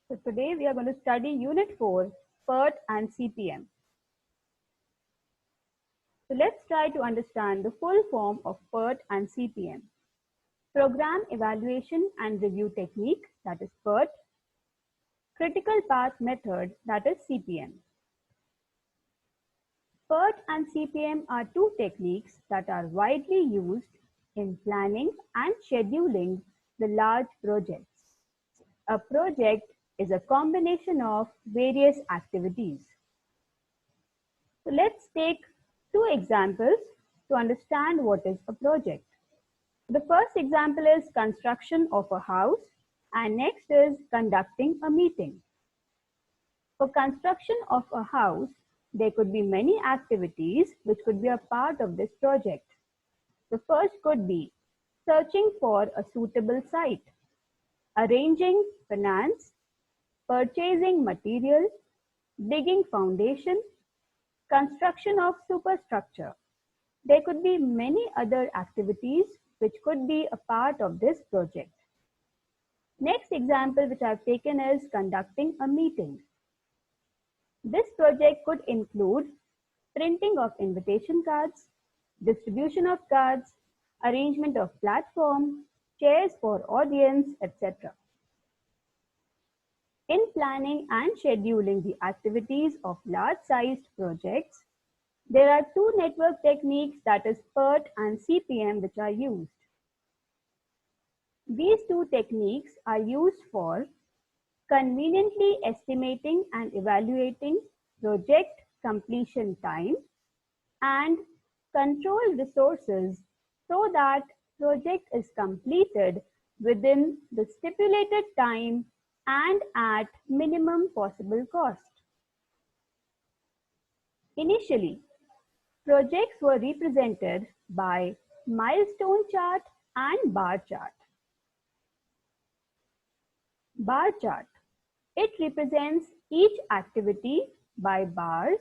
So today we are going to study Unit 4, PERT and CPM. So let's try to understand the full form of PERT and CPM. Program Evaluation and Review Technique, that is PERT. Critical Path Method, that is CPM. PERT and CPM are two techniques that are widely used in planning and scheduling the large projects. A project is a combination of various activities. So let's take two examples to understand what is a project. The first example is construction of a house and next is conducting a meeting. For construction of a house, there could be many activities which could be a part of this project. The first could be searching for a suitable site, arranging finance, purchasing material, digging foundation, construction of superstructure. There could be many other activities which could be a part of this project. Next example which I've taken is conducting a meeting. This project could include printing of invitation cards, distribution of cards, arrangement of platform, chairs for audience, etc. In planning and scheduling the activities of large-sized projects, there are two network techniques, that is PERT and CPM, which are used. These two techniques are used for conveniently estimating and evaluating project completion time and control resources so that project is completed within the stipulated time and at minimum possible cost. Initially, projects were represented by milestone chart and bar chart. Bar chart. It represents each activity by bars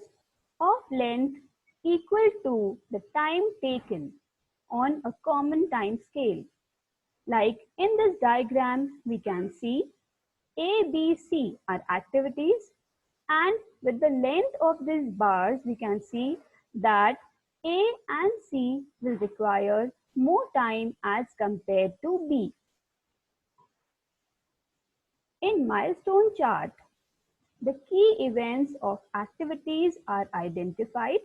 of length equal to the time taken on a common time scale. Like in this diagram, we can see A, B, C are activities, and with the length of these bars, we can see that A and C will require more time as compared to B. In milestone chart, the key events of activities are identified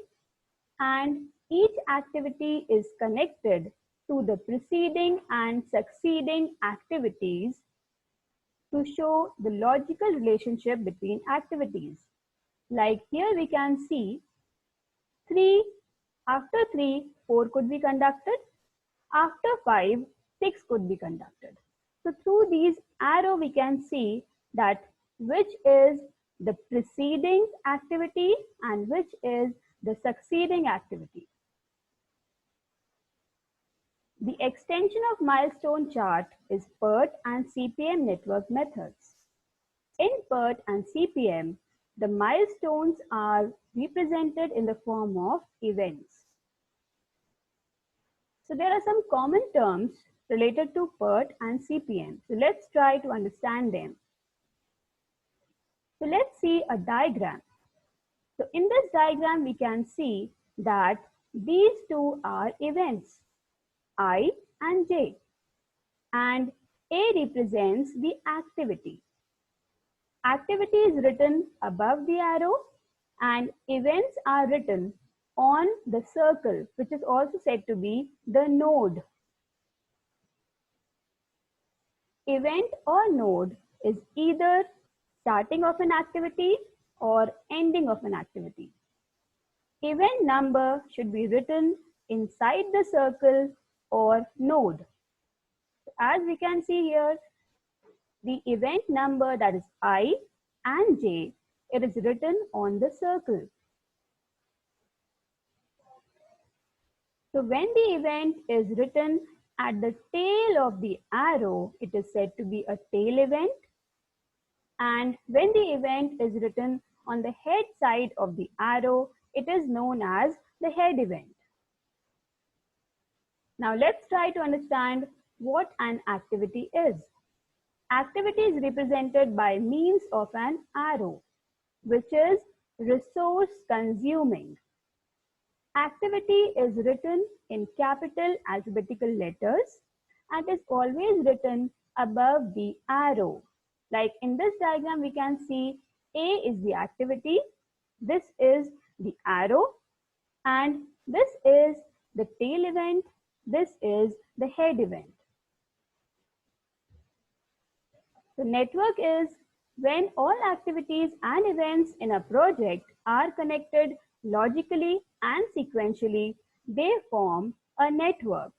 and each activity is connected to the preceding and succeeding activities to show the logical relationship between activities. Like here we can see 3, after 3, 4 could be conducted, after 5, 6 could be conducted. So through these arrow we can see that which is the preceding activity and which is the succeeding activity. The extension of milestone chart is PERT and CPM network methods. In PERT and CPM, the milestones are represented in the form of events. So there are some common terms related to PERT and CPM. So let's try to understand them. So let's see a diagram. So in this diagram, we can see that these two are events, I and J, and A represents the activity. Activity is written above the arrow and events are written on the circle, which is also said to be the node. Event or node is either starting of an activity or ending of an activity. Event number should be written inside the circle or node. As we can see here, the event number, that is I and J, it is written on the circle. So when the event is written at the tail of the arrow, it is said to be a tail event. And when the event is written on the head side of the arrow, it is known as the head event. Now let's try to understand what an activity is. Activity is represented by means of an arrow, which is resource consuming. Activity is written in capital alphabetical letters and is always written above the arrow. Like in this diagram, we can see A is the activity, this is the arrow, and this is the tail event, this is the head event. The network is when all activities and events in a project are connected logically and sequentially, they form a network.